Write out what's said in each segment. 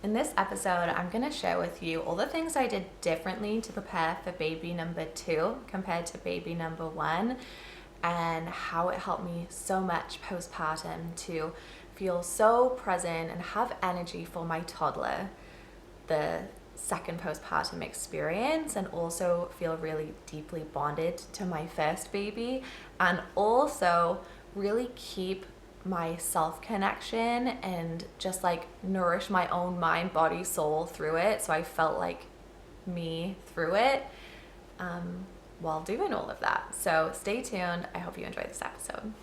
In this episode, I'm going to share with you all the things I did differently to prepare for baby number 2 compared to baby number 1, and how it helped me so much postpartum to feel so present and have energy for my toddler, the second postpartum experience, and also feel really deeply bonded to my first baby, and also really keep my self connection and just like nourish my own mind, body, soul through it. So I felt like me through it while doing all of that. So stay tuned. I hope you enjoy this episode.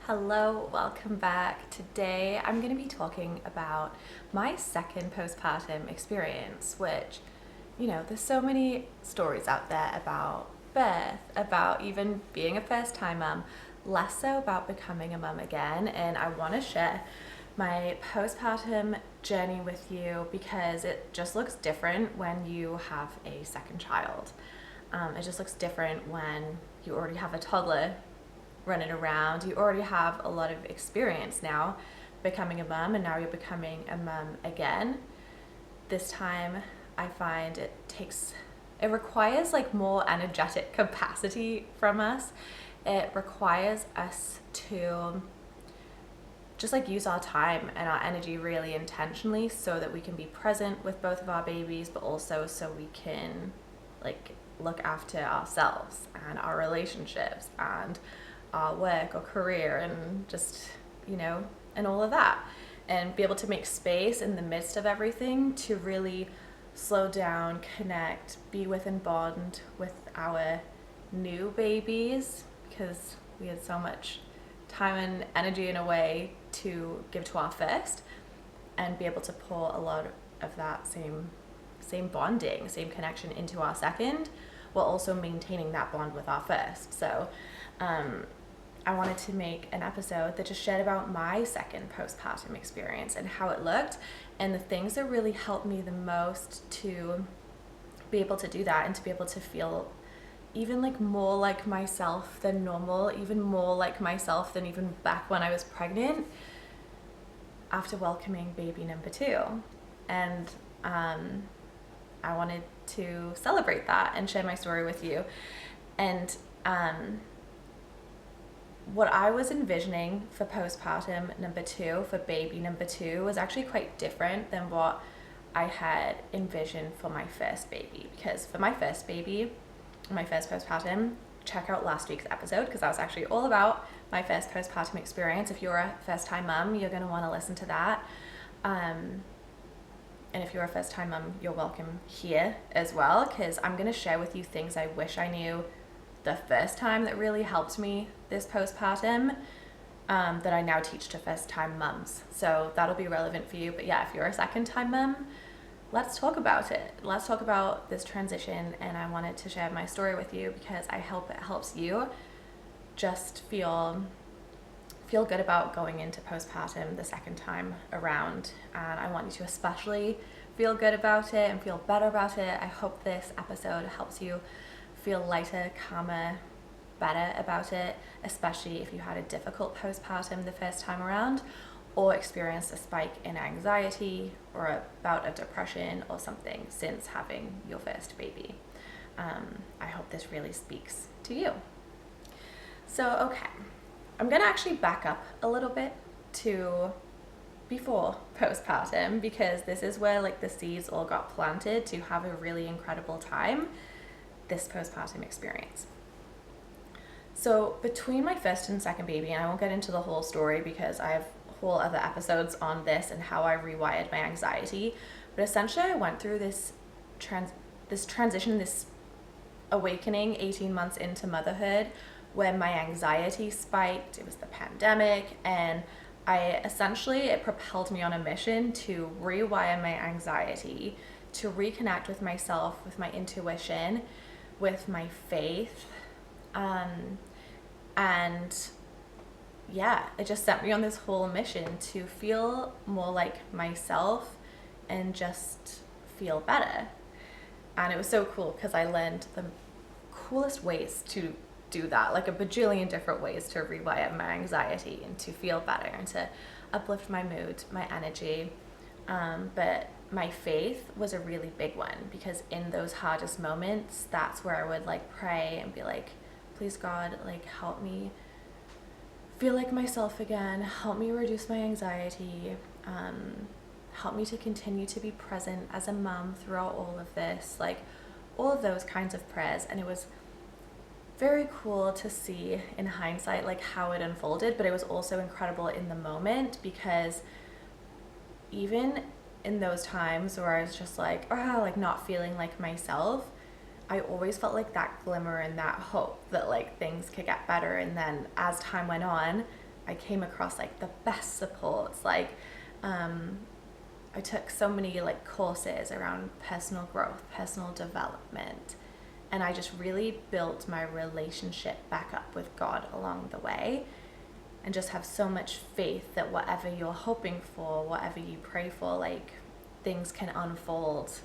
Hello, welcome back. Today I'm going to be talking about my second postpartum experience, which, you know, there's so many stories out there about birth, about even being a first-time mum, less so about becoming a mum again. And I want to share my postpartum journey with you because it just looks different when you have a second child. It just looks different when you already have a toddler running around. You already have a lot of experience now becoming a mum, and now you're becoming a mum again. This time I find it requires like more energetic capacity from us. It requires us to just like use our time and our energy really intentionally so that we can be present with both of our babies, but also so we can like look after ourselves and our relationships and our work or career and just, you know, and all of that, and be able to make space in the midst of everything to really slow down, connect, be with and bond with our new babies, because we had so much time and energy in a way to give to our first, and be able to pour a lot of that same bonding, same connection into our second, while also maintaining that bond with our first. So I wanted to make an episode that just shared about my second postpartum experience and how it looked, and the things that really helped me the most to be able to do that and to be able to feel even like more like myself than normal, even more like myself than even back when I was pregnant after welcoming baby number 2. And I wanted to celebrate that and share my story with you. And what I was envisioning for postpartum number 2, for baby number 2, was actually quite different than what I had envisioned for my first baby. Because for my first baby, my first postpartum, check out last week's episode, because that was actually all about my first postpartum experience. If you're a first-time mum, you're going to want to listen to that. And if you're a first-time mum, you're welcome here as well, because I'm going to share with you things I wish I knew the first time that really helped me this postpartum, that I now teach to first-time mums. So that'll be relevant for you. But yeah, if you're a second-time mum, let's talk about it. Let's talk about this transition, and I wanted to share my story with you because I hope it helps you just feel good about going into postpartum the second time around. And I want you to especially feel good about it and feel better about it. I hope this episode helps you feel lighter, calmer, better about it, especially if you had a difficult postpartum the first time around, or experienced a spike in anxiety or a bout of depression or something since having your first baby. I hope this really speaks to you. So, okay, I'm gonna actually back up a little bit to before postpartum, because this is where like the seeds all got planted to have a really incredible time this postpartum experience. So between my first and second baby, and I won't get into the whole story because I have whole other episodes on this and how I rewired my anxiety, but essentially I went through this transition, this awakening 18 months into motherhood, where my anxiety spiked. It was the pandemic, and it propelled me on a mission to rewire my anxiety, to reconnect with myself, with my intuition, with my faith, and yeah, it just sent me on this whole mission to feel more like myself and just feel better. And it was so cool because I learned the coolest ways to do that like a bajillion different ways to rewire my anxiety and to feel better and to uplift my mood, my energy. But my faith was a really big one, because in those hardest moments, that's where I would like pray and be like, please God, like help me feel like myself again, help me reduce my anxiety, help me to continue to be present as a mom throughout all of this, like all of those kinds of prayers. And it was very cool to see in hindsight like how it unfolded, but it was also incredible in the moment, because even in those times where I was just like like not feeling like myself, I always felt like that glimmer and that hope that like things could get better. And then as time went on, I came across like the best supports. Like I took so many like courses around personal growth, personal development, and I just really built my relationship back up with God along the way, and just have so much faith that whatever you're hoping for, whatever you pray for, like things can unfold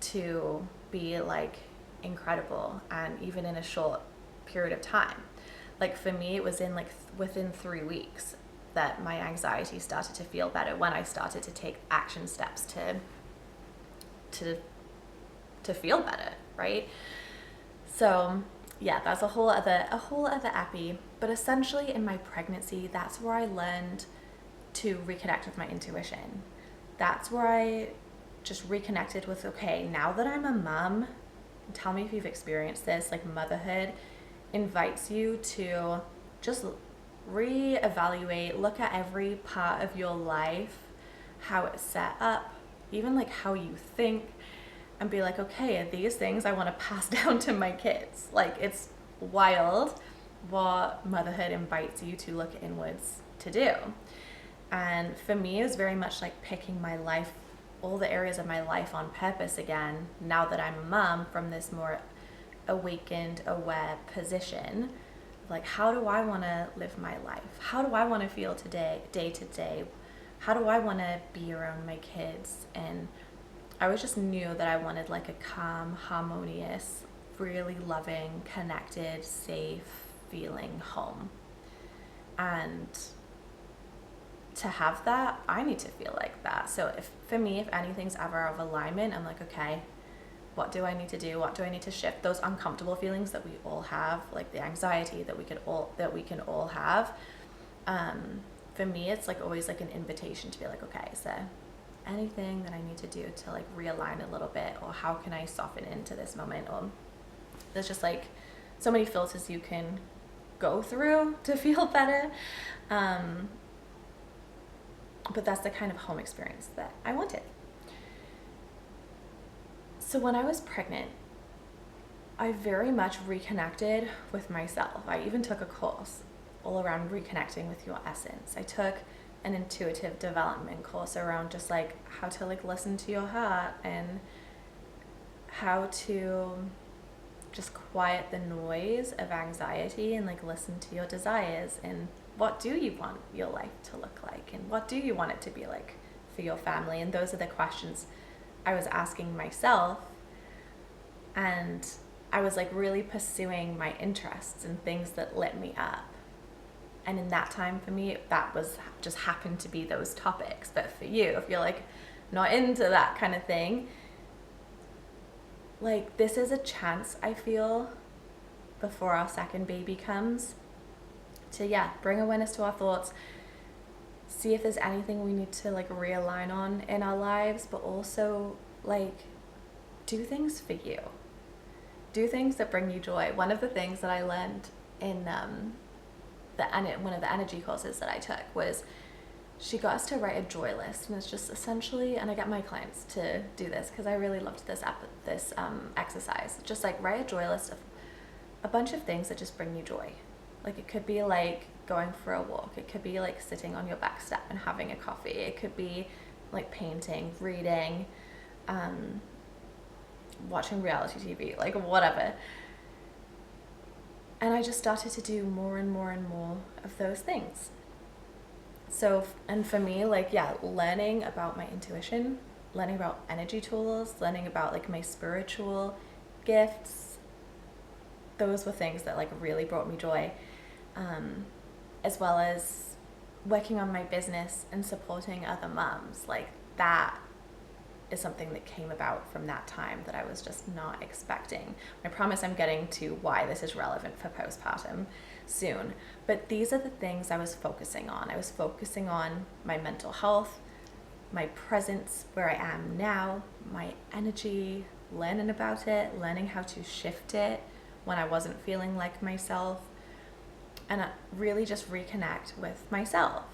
to be like incredible, and even in a short period of time. Like for me, it was in like within 3 weeks that my anxiety started to feel better, when I started to take action steps to feel better, right? So yeah, that's a whole other epi. But essentially in my pregnancy, that's where I learned to reconnect with my intuition. That's where I just reconnected with, okay, now that I'm a mom, tell me if you've experienced this, like motherhood invites you to just reevaluate, look at every part of your life, how it's set up, even like how you think, and be like, okay, are these things I want to pass down to my kids? Like it's wild what motherhood invites you to look inwards to do. And for me, it was very much like picking my life, all the areas of my life on purpose again, now that I'm a mom, from this more awakened, aware position. Like, how do I want to live my life? How do I want to feel today, day to day? How do I want to be around my kids? And I was just knew that I wanted like a calm, harmonious, really loving, connected, safe feeling home. And to have that, I need to feel like that. So for me, if anything's ever out of alignment, I'm like, okay, what do I need to do? What do I need to shift? Those uncomfortable feelings that we all have, like the anxiety that we can all have. For me, it's like always like an invitation to be like, okay, is there anything that I need to do to like realign a little bit, or how can I soften into this moment? Or there's just like so many filters you can go through to feel better. But that's the kind of home experience that I wanted. So when I was pregnant, I very much reconnected with myself. I even took a course all around reconnecting with your essence. I took an intuitive development course around just like how to like listen to your heart, and how to just quiet the noise of anxiety and like listen to your desires, and what do you want your life to look like, and what do you want it to be like for your family. And those are the questions I was asking myself, and I was like really pursuing my interests and things that lit me up. And in that time for me, that was just happened to be those topics. But for you, if you're like not into that kind of thing, like this is a chance, I feel, before our second baby comes, to bring awareness to our thoughts, see if there's anything we need to like realign on in our lives, but also like do things for you, do things that bring you joy. One of the things that I learned in one of the energy courses that I took was, she got us to write a joy list, and it's just essentially, and I get my clients to do this because I really loved this exercise, just like write a joy list of a bunch of things that just bring you joy. Like it could be like going for a walk, it could be like sitting on your back step and having a coffee, it could be like painting, reading, watching reality TV, like whatever. And I just started to do more and more and more of those things. So, and for me, like, learning about my intuition, learning about energy tools, learning about like my spiritual gifts, those were things that like really brought me joy, as well as working on my business and supporting other mums. Like that is something that came about from that time that I was just not expecting. I promise I'm getting to why this is relevant for postpartum soon. But these are the things I was focusing on. I was focusing on my mental health, my presence where I am now, my energy, learning about it, learning how to shift it when I wasn't feeling like myself, and really just reconnect with myself.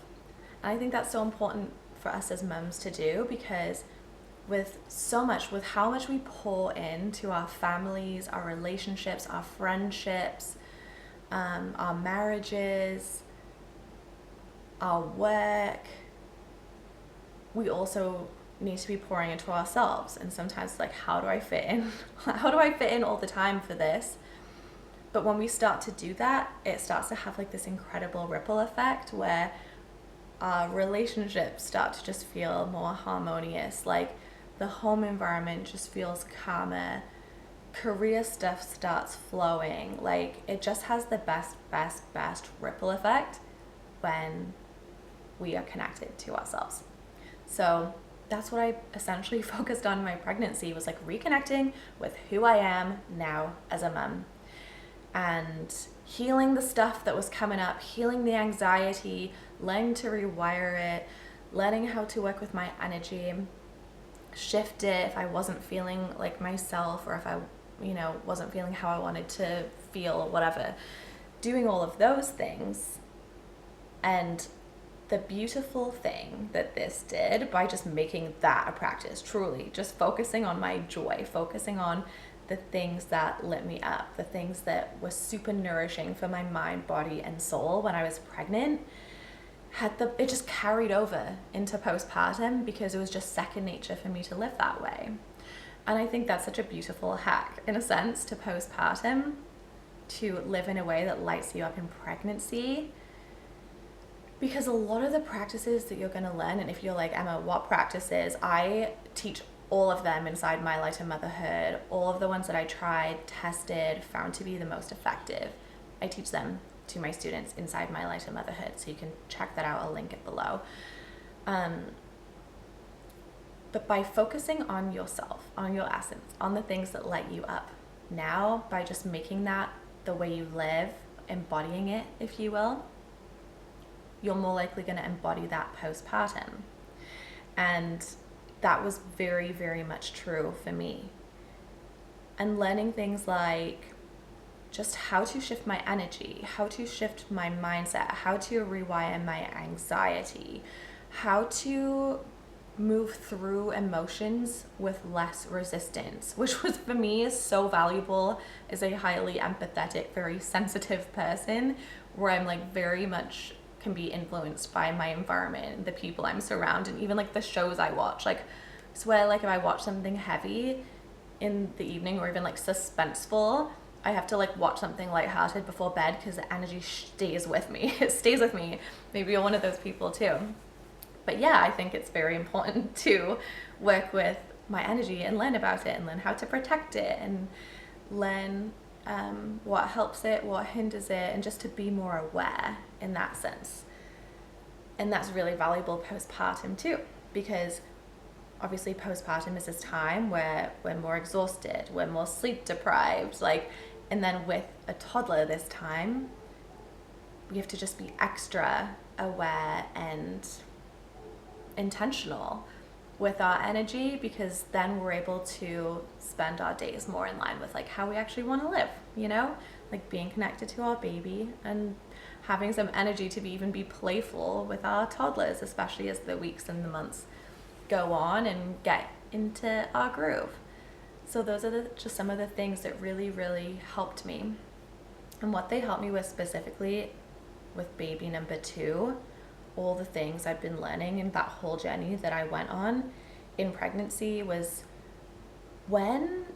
And I think that's so important for us as mums to do, because with how much we pour into our families, our relationships, our friendships, our marriages, our work, we also need to be pouring into ourselves. And sometimes like, how do I fit in? How do I fit in all the time for this? But when we start to do that, it starts to have like this incredible ripple effect where our relationships start to just feel more harmonious. Like the home environment just feels calmer. Career stuff starts flowing. Like it just has the best ripple effect when we are connected to ourselves. So that's what I essentially focused on in my pregnancy, was like reconnecting with who I am now as a mum, and healing the stuff that was coming up, healing the anxiety, learning to rewire it, learning how to work with my energy, shift it if I wasn't feeling like myself, or if I, wasn't feeling how I wanted to feel or whatever. Doing all of those things. And the beautiful thing that this did, by just making that a practice, truly just focusing on my joy, focusing on the things that lit me up, the things that were super nourishing for my mind, body, and soul when I was pregnant, it just carried over into postpartum, because it was just second nature for me to live that way. And I think that's such a beautiful hack, in a sense, to postpartum, to live in a way that lights you up in pregnancy. Because a lot of the practices that you're going to learn, and if you're like, Emma, what practices? I teach all of them inside My Lighter Motherhood. All of the ones that I tried, tested, found to be the most effective, I teach them to my students inside My Lighter Motherhood. So you can check that out. I'll link it below. But by focusing on yourself, on your essence, on the things that light you up now, by just making that the way you live, embodying it, if you will, you're more likely going to embody that postpartum. And that was very, very much true for me. And learning things like just how to shift my energy, how to shift my mindset, how to rewire my anxiety, how to move through emotions with less resistance, which was for me is so valuable as a highly empathetic, very sensitive person, where I'm like very much can be influenced by my environment, the people I'm surrounded, and even like the shows I watch. Like, I swear, like if I watch something heavy in the evening, or even like suspenseful, I have to like watch something lighthearted before bed, because the energy stays with me. It stays with me. Maybe you're one of those people too. But yeah, I think it's very important to work with my energy and learn about it, and learn how to protect it, and learn what helps it, what hinders it, and just to be more aware in that sense. And that's really valuable postpartum too, because obviously postpartum is this time where we're more exhausted, we're more sleep deprived, and then with a toddler this time, we have to just be extra aware and intentional with our energy, because then we're able to spend our days more in line with like how we actually want to live, like being connected to our baby and having some energy to even be playful with our toddlers, especially as the weeks and the months go on and get into our groove. So those are just some of the things that really, really helped me. And what they helped me with specifically with baby number 2, all the things I've been learning in that whole journey that I went on in pregnancy, was when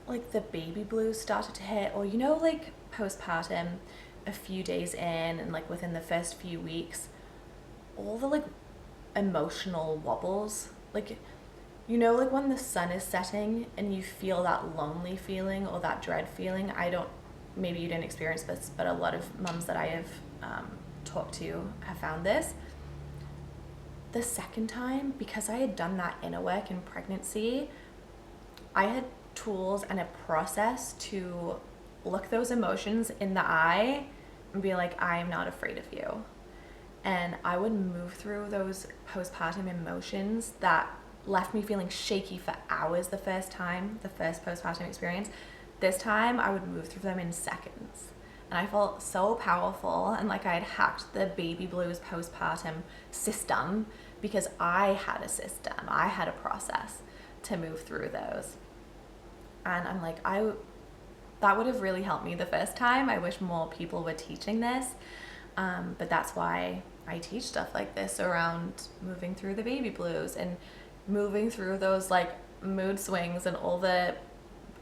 like the baby blues started to hit, or like postpartum, a few days in, and like within the first few weeks, all the like emotional wobbles, like like when the sun is setting and you feel that lonely feeling or that dread feeling. I don't maybe you didn't experience this, but a lot of mums that I have talked to have found this. The second time, because I had done that inner work in pregnancy, I had tools and a process to look those emotions in the eye and be like, I am not afraid of you. And I would move through those postpartum emotions that left me feeling shaky for hours the first postpartum experience. This time I would move through them in seconds. And I felt so powerful, and like I had hacked the baby blues postpartum system because I had a system, I had a process to move through those. And I'm like, that would have really helped me the first time. I wish more people were teaching this. But that's why I teach stuff like this around moving through the baby blues and moving through those like mood swings and all the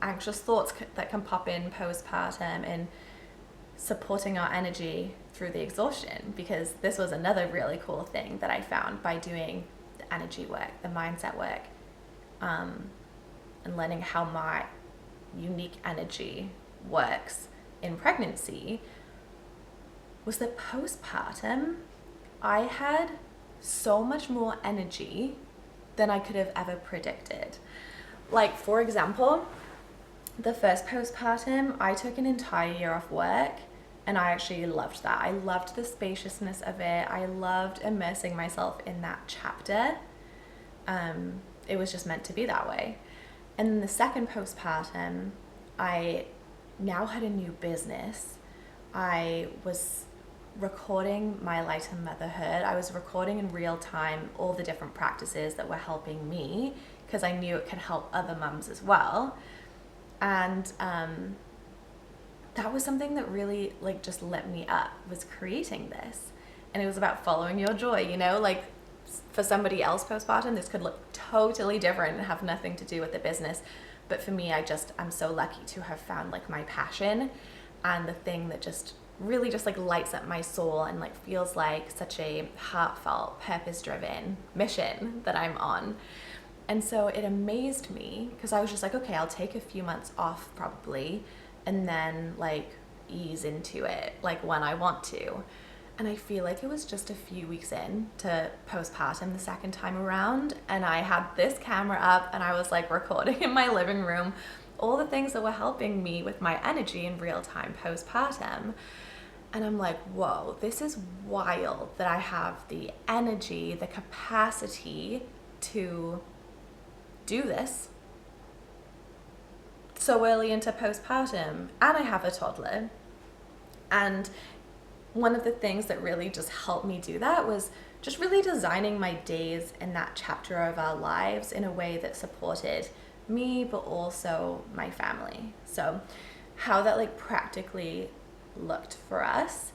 anxious thoughts that can pop in postpartum, and supporting our energy through the exhaustion, because this was another really cool thing that I found by doing the energy work, the mindset work, and learning how my unique energy works in pregnancy, was that postpartum I had so much more energy than I could have ever predicted. Like, for example, the first postpartum, I took an entire year off work, and I actually loved that. I loved the spaciousness of it. I loved immersing myself in that chapter. It was just meant to be that way. And then the second postpartum, I now had a new business. I was recording my lighter motherhood. I was recording in real time all the different practices that were helping me, because I knew it could help other mums as well. And that was something that really like just lit me up, was creating this. And it was about following your joy, you know, like for somebody else postpartum, this could look totally different and have nothing to do with the business. But for me, I'm so lucky to have found like my passion and the thing that just really just like lights up my soul and like feels like such a heartfelt, purpose-driven mission that I'm on. And so it amazed me, because I was just like, okay, I'll take a few months off probably, and then like ease into it like when I want to. And I feel like it was just a few weeks in to postpartum the second time around, and I had this camera up and I was like recording in my living room all the things that were helping me with my energy in real time postpartum. And I'm like, whoa, this is wild that I have the energy, the capacity to do this so early into postpartum, and I have a toddler. And one of the things that really just helped me do that was just really designing my days in that chapter of our lives in a way that supported me, but also my family. So how that like practically looked for us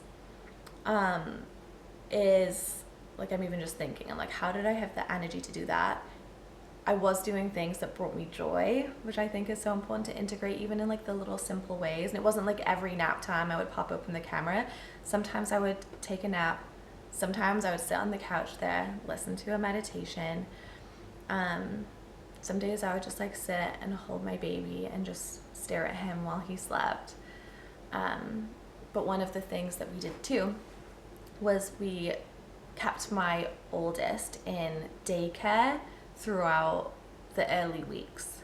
is like, I'm even just thinking, I'm like, how did I have the energy to do that? I was doing things that brought me joy, which I think is so important to integrate even in like the little simple ways. And it wasn't like every nap time I would pop open the camera. Sometimes I would take a nap. Sometimes I would sit on the couch there, listen to a meditation. Some days I would just like sit and hold my baby and just stare at him while he slept. But one of the things that we did too was we kept my oldest in daycare throughout the early weeks.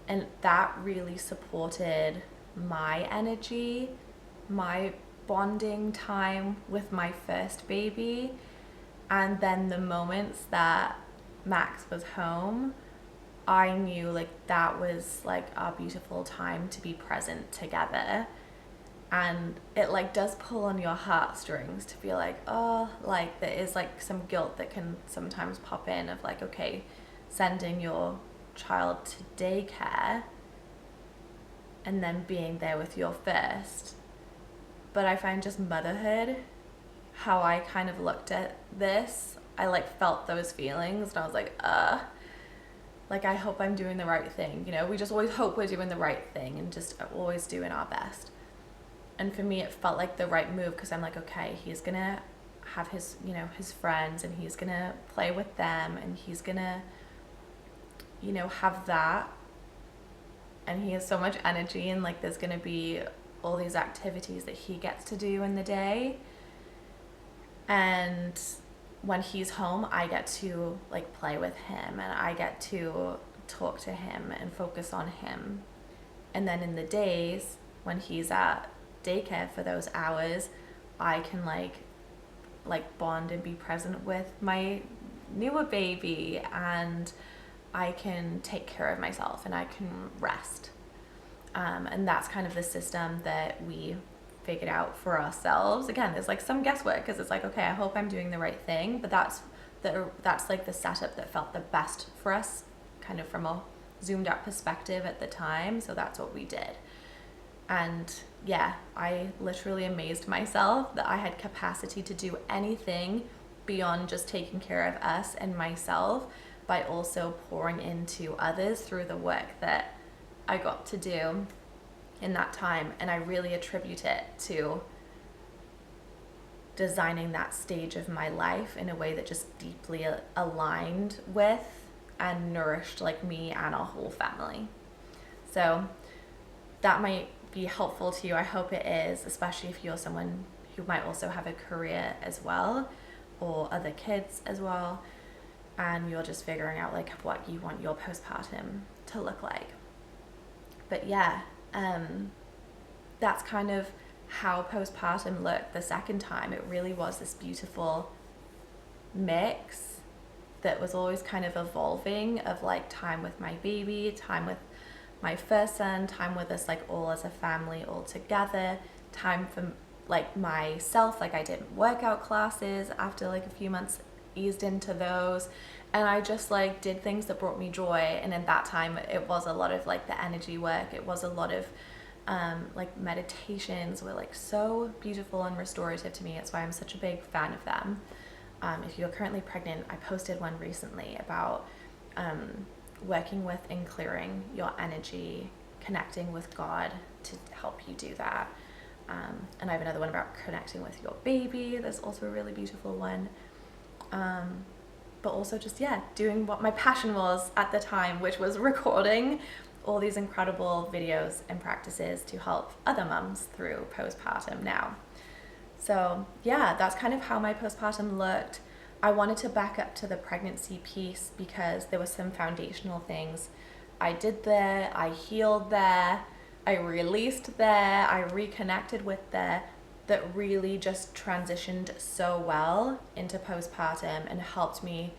And that really supported my energy, my bonding time with my first baby. And then the moments that Max was home, I knew like that was like our beautiful time to be present together. And it like does pull on your heartstrings to feel like, oh, like there is like some guilt that can sometimes pop in of like, okay, sending your child to daycare and then being there with your first. But I find just motherhood, how I kind of looked at this, I like felt those feelings and I was like I hope I'm doing the right thing. You know, we just always hope we're doing the right thing and just always doing our best. And for me, it felt like the right move, because I'm like, okay, he's gonna have his, you know, his friends, and he's gonna play with them, and he's gonna, you know, have that. And he has so much energy, and like there's gonna be all these activities that he gets to do in the day. And when he's home, I get to like play with him, and I get to talk to him and focus on him. And then in the days when he's at daycare for those hours, I can like bond and be present with my newer baby, and I can take care of myself and I can rest. And that's kind of the system that we figured out for ourselves. Again, there's like some guesswork because it's like, okay, I hope I'm doing the right thing, but that's like the setup that felt the best for us, kind of from a zoomed out perspective at the time. So that's what we did. And yeah, I literally amazed myself that I had capacity to do anything beyond just taking care of us and myself, by also pouring into others through the work that I got to do in that time. And I really attribute it to designing that stage of my life in a way that just deeply aligned with and nourished like me and our whole family. So that might be helpful to you. I hope it is, especially if you're someone who might also have a career as well, or other kids as well, and you're just figuring out like what you want your postpartum to look like. But yeah, that's kind of how postpartum looked the second time. It really was this beautiful mix that was always kind of evolving, of like time with my baby, time with my first son, time with us like all as a family all together, time for like myself, like I did workout classes after like a few months, eased into those, and I just like did things that brought me joy. And in that time it was a lot of like the energy work, it was a lot of like meditations were like so beautiful and restorative to me. That's why I'm such a big fan of them. If you're currently pregnant, I posted one recently about working with and clearing your energy, connecting with God to help you do that. And I have another one about connecting with your baby. There's also a really beautiful one. But also just, yeah, doing what my passion was at the time, which was recording all these incredible videos and practices to help other mums through postpartum now. So yeah, that's kind of how my postpartum looked. I wanted to back up to the pregnancy piece because there were some foundational things I did there, I healed there, I released there, I reconnected with there, that really just transitioned so well into postpartum and helped me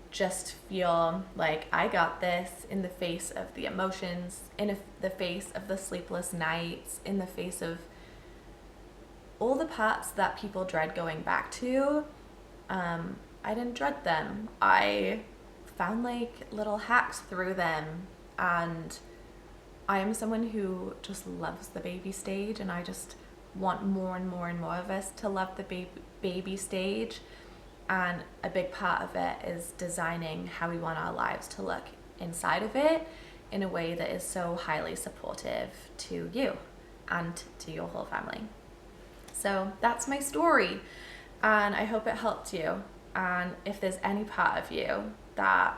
just feel like I got this in the face of the emotions, in the face of the sleepless nights, in the face of all the parts that people dread going back to. I didn't dread them. I found like little hacks through them, and I am someone who just loves the baby stage, and I just want more and more and more of us to love the baby stage. And a big part of it is designing how we want our lives to look inside of it in a way that is so highly supportive to you and to your whole family. So that's my story, and I hope it helped you. And if there's any part of you that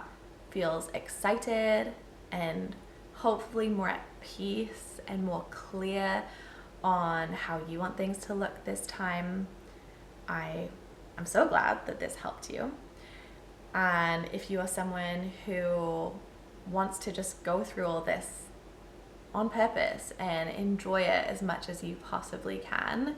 feels excited and hopefully more at peace and more clear on how you want things to look this time, I'm so glad that this helped you. And if you are someone who wants to just go through all this on purpose and enjoy it as much as you possibly can,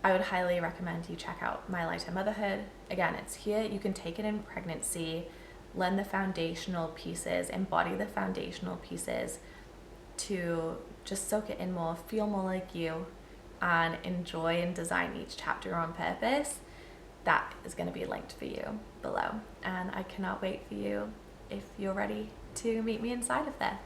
I would highly recommend you check out My Lighter Motherhood. Again, it's here. You can take it in pregnancy, learn the foundational pieces, embody the foundational pieces to just soak it in more, feel more like you, and enjoy and design each chapter on purpose. That is going to be linked for you below. And I cannot wait for you if you're ready to meet me inside of there.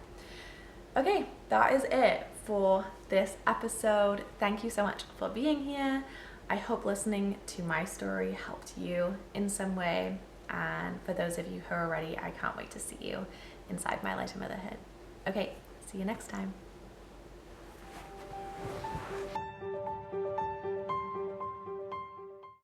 Okay, that is it for this episode. Thank you so much for being here. I hope listening to my story helped you in some way. And for those of you who are ready, I can't wait to see you inside My Lighter Motherhood. Okay, see you next time.